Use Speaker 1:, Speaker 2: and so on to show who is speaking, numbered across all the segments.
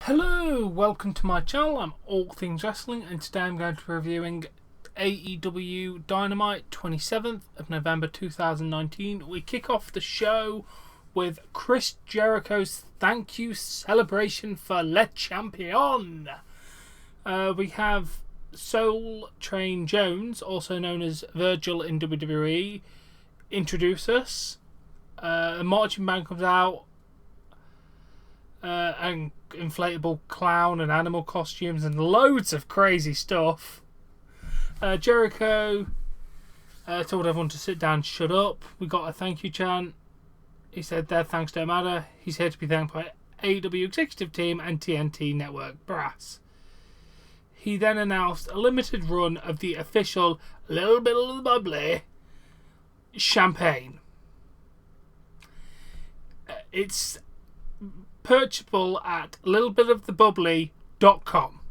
Speaker 1: Hello, welcome to my channel. I'm All Things Wrestling, and today I'm going to be reviewing AEW Dynamite 27th of November 2019. We kick off the show with Chris Jericho's thank you celebration for Le Champion. We have Soul Train Jones, also known as Virgil in WWE, introduce us. A marching band comes out, and inflatable clown and animal costumes and loads of crazy stuff. Jericho told everyone to sit down and shut up. We got a thank you chant. He said their thanks don't matter. He's here to be thanked by AEW executive team and TNT network brass. He then announced a limited run of the official Little Bit of the Bubbly champagne. It's purchasable at littlebitofthebubbly.com.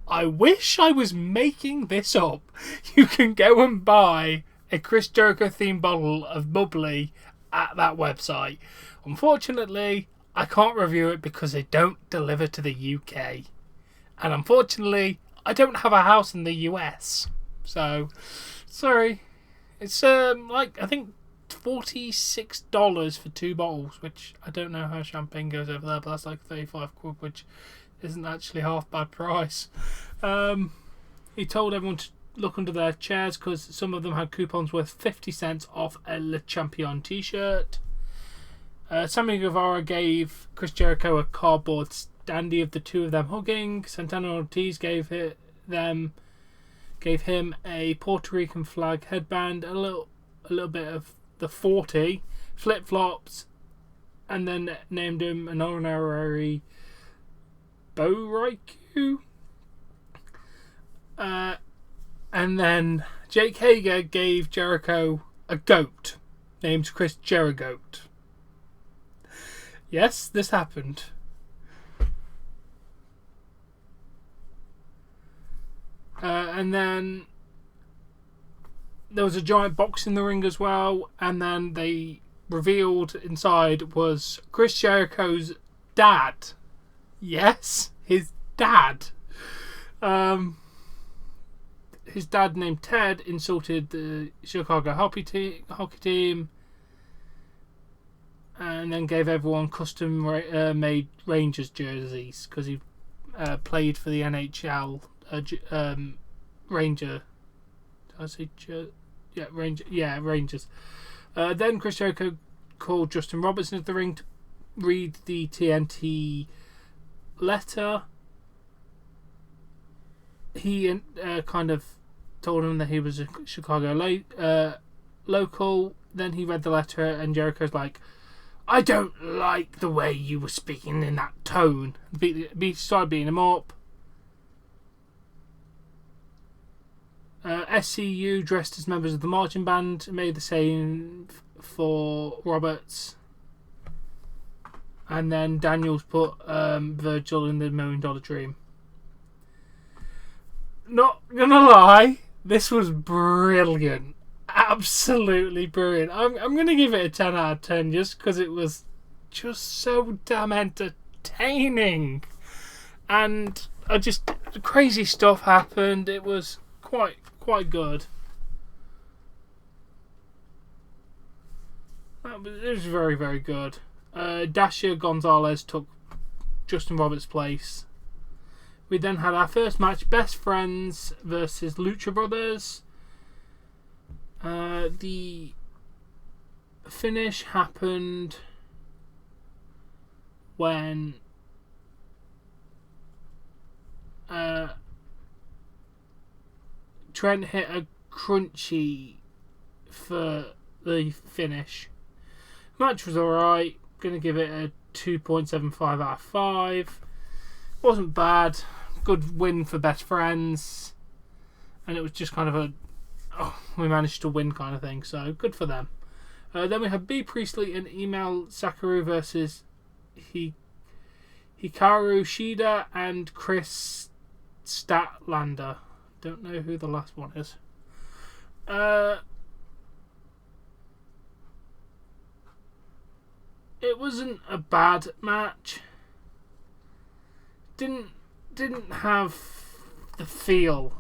Speaker 1: I wish I was making this up. You can go and buy a Chris Jericho themed bottle of bubbly at that website. Unfortunately, I can't review it because they don't deliver to the UK. And unfortunately, I don't have a house in the US. So, sorry. It's I think $46 for 2 bottles, which I don't know how champagne goes over there, but that's like 35 quid, which isn't actually half bad price. He told everyone to look under their chairs because some of them had coupons worth 50 cents off a Le Champion t-shirt. Sammy Guevara gave Chris Jericho a cardboard standee of the two of them hugging. Santana Ortiz gave him a Puerto Rican flag headband, a little bit of the 40 flip-flops, and then named him an honorary Boraiku. And then Jake Hager gave Jericho a goat named Chris Jerigoat. Yes, this happened. And then there was a giant box in the ring as well, and then they revealed inside was Chris Jericho's dad. Yes, his dad. His dad, named Ted, insulted the Chicago hockey team, and then gave everyone custom made Rangers jerseys because he played for the NHL Ranger. Did I say Rangers. Then Chris Jericho called Justin Robertson into the ring to read the TNT letter. He kind of told him that he was a Chicago local. Then he read the letter, and Jericho's like, "I don't like the way you were speaking in that tone." Started beating him up. SCU, dressed as members of the marching band, made the same for Roberts. And then Daniels put Virgil in the $1 Million Dream. Not gonna lie, this was brilliant. Absolutely brilliant. I'm gonna give it a 10 out of 10 just because it was just so damn entertaining. And crazy stuff happened. It was quite good. It was very, very good. Dasha Gonzalez took Justin Roberts' place. We then had our first match, Best Friends versus Lucha Brothers. The finish happened when Trent hit a crunchy for the finish. Match was alright. Gonna give it a 2.75 out of 5. Wasn't bad. Good win for Best Friends. And it was just kind of we managed to win kind of thing. So good for them. Then we have B. Priestley and Email Sakaru versus Hikaru Shida and Chris Statlander. Don't know who the last one is. It wasn't a bad match. didn't have the feel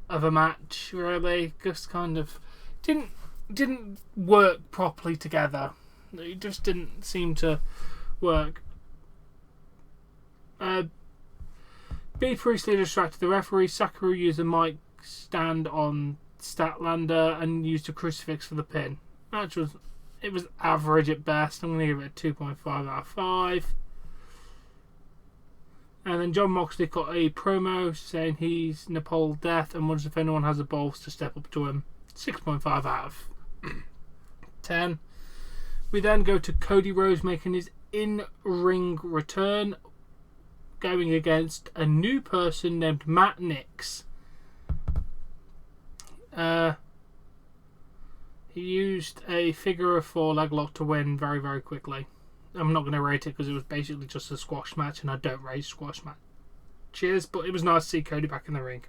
Speaker 1: of a match really. Just kind of didn't work properly together. It just didn't seem to work. B. Priestley distracted the referee. Sakura used a mic stand on Statlander and used a crucifix for the pin. Match was average at best. I'm going to give it a 2.5 out of 5. And then John Moxley got a promo saying he's Nepal Death and wonders if anyone has the balls to step up to him. 6.5 out of 10. We then go to Cody Rhodes making his in-ring return, going against a new person named Matt Nix. He used a figure of 4 leg lock to win very, very quickly. I'm not going to rate it because it was basically just a squash match, and I don't rate squash matches, but it was nice to see Cody back in the ring.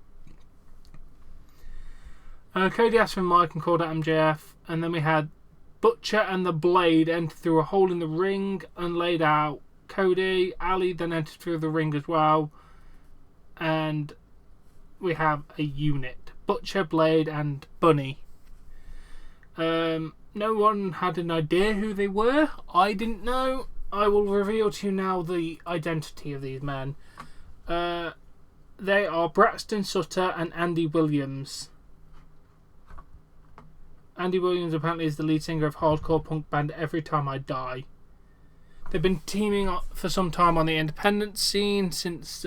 Speaker 1: Cody asked for a mic and called out MJF, and then we had Butcher and the Blade enter through a hole in the ring and laid out Cody. Ali then entered through the ring as well, and we have a unit: Butcher, Blade, and Bunny. No one had an idea who they were. I didn't know. I will reveal to you now the identity of these men. They are Braxton Sutter and Andy Williams. Andy Williams apparently is the lead singer of hardcore punk band Every Time I Die. They've been teaming up for some time on the independent scene since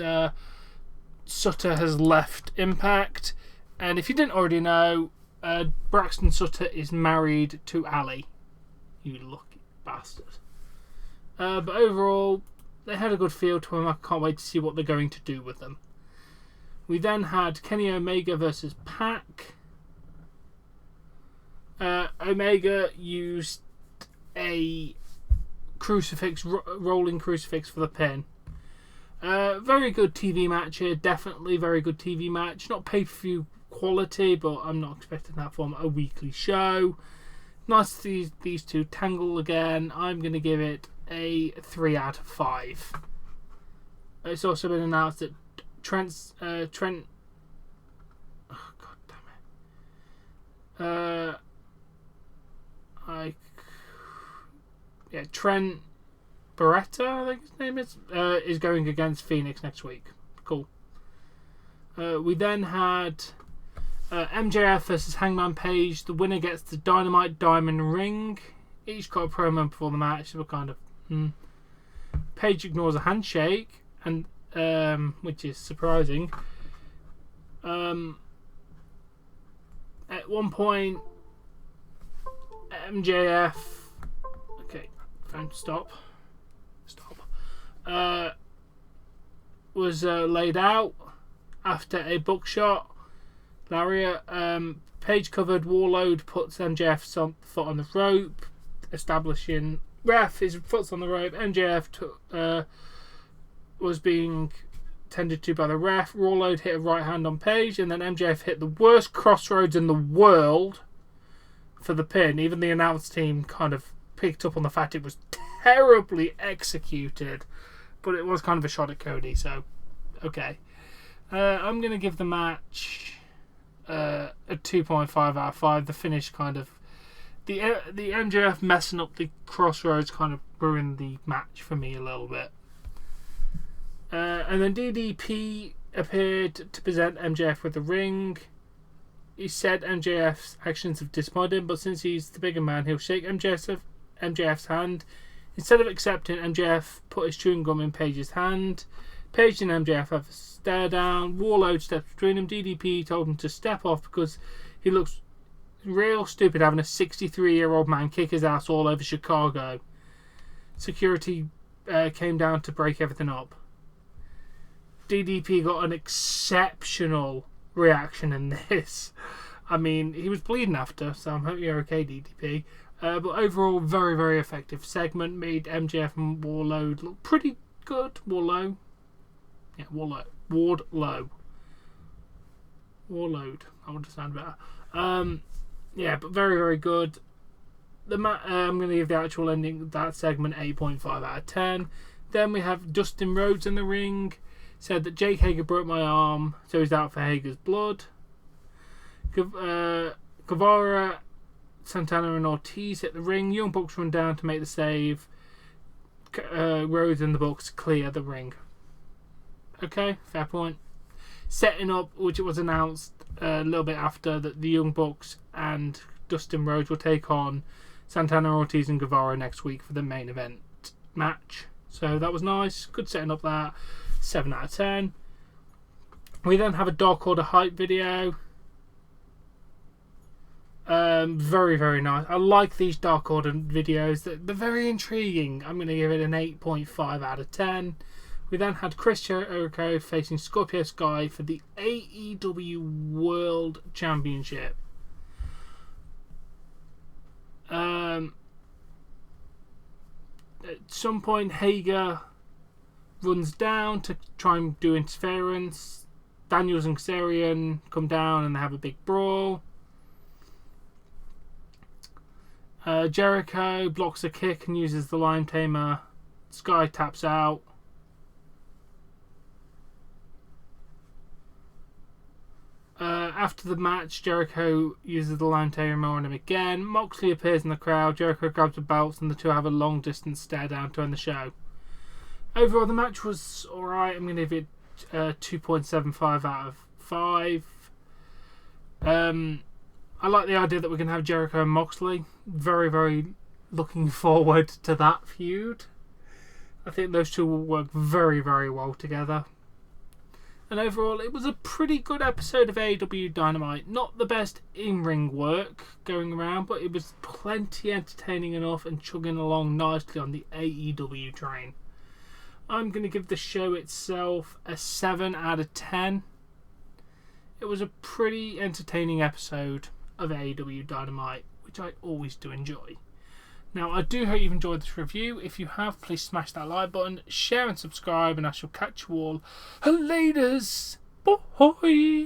Speaker 1: Sutter has left Impact. And if you didn't already know, Braxton Sutter is married to Ali. You lucky bastard. But overall, they had a good feel to them. I can't wait to see what they're going to do with them. We then had Kenny Omega versus Pac. Omega used a rolling crucifix for the pin. Very good TV match here. Definitely very good TV match. Not pay-per-view quality, but I'm not expecting that from a weekly show. Nice to see these two tangle again. I'm going to give it a 3 out of 5. It's also been announced that Trent. Oh god damn it. Trent Beretta, I think his name is going against Phoenix next week. Cool. We then had MJF versus Hangman Page. The winner gets the Dynamite Diamond Ring. Each got a promo before the match. They were kind of Page ignores a handshake, and which is surprising. At one point, MJF. Okay, phone stop. Was laid out after a buckshot. Lariat. Page covered. Warlord puts MJF's foot on the rope, establishing his foot's on the rope. MJF was being tended to by the ref. Warlord hit a right hand on Page, and then MJF hit the worst crossroads in the world for the pin. Even the announce team kind of picked up on the fact it was terribly executed, but it was kind of a shot at Cody, so okay. I'm going to give the match a 2.5 out of 5. The finish kind of the MJF messing up the crossroads kind of ruined the match for me a little bit. And then DDP appeared to present MJF with the ring. He said MJF's actions have disappointed him, but since he's the bigger man, he'll shake MJF's hand. Instead of accepting, MJF put his chewing gum in Page's hand. Page and MJF have a stare down. Warlord steps between them. DDP told him to step off because he looks real stupid having a 63-year-old man kick his ass all over Chicago. Security came down to break everything up. DDP got an exceptional reaction in this. I mean, he was bleeding after, so I hope you're okay, DDP. But overall, very, very effective segment. Made MJF and Warlord look pretty good. Warlord. Warlord. I want to sound better. But very, very good. I'm going to give the actual ending of that segment 8.5 out of 10. Then we have Dustin Rhodes in the ring. said that Jake Hager broke my arm, so he's out for Hager's blood. Guevara, Santana and Ortiz hit the ring. Young Bucks run down to make the save. Rhodes and the Bucks clear the ring. Okay, fair point. Setting up, which it was announced a little bit after, that the Young Bucks and Dustin Rhodes will take on Santana, Ortiz and Guevara next week for the main event match. So that was nice. Good setting up that. 7 out of 10. We then have a Dark Order hype video. Very, very nice. I like these Dark Order videos. They're very intriguing. I'm going to give it an 8.5 out of 10. We then had Chris Jericho facing Scorpio Sky for the AEW World Championship. At some point, Hager runs down to try and do interference. Daniels and Kazarian come down and they have a big brawl. Jericho blocks a kick and uses the Lion Tamer. Sky taps out. After the match, Jericho uses the Lion Tamer on him again. Moxley appears in the crowd. Jericho grabs the belts and the two have a long distance stare down to end the show. Overall, the match was alright. I'm going to give it 2.75 out of 5. I like the idea that we're going to have Jericho and Moxley. Very, very looking forward to that feud. I think those two will work very, very well together. And overall, it was a pretty good episode of AEW Dynamite. Not the best in-ring work going around, but it was plenty entertaining enough and chugging along nicely on the AEW train. I'm going to give the show itself a 7 out of 10. It was a pretty entertaining episode of AEW Dynamite, which I always do enjoy. Now, I do hope you've enjoyed this review. If you have, please smash that like button, share and subscribe, and I shall catch you all later. Bye.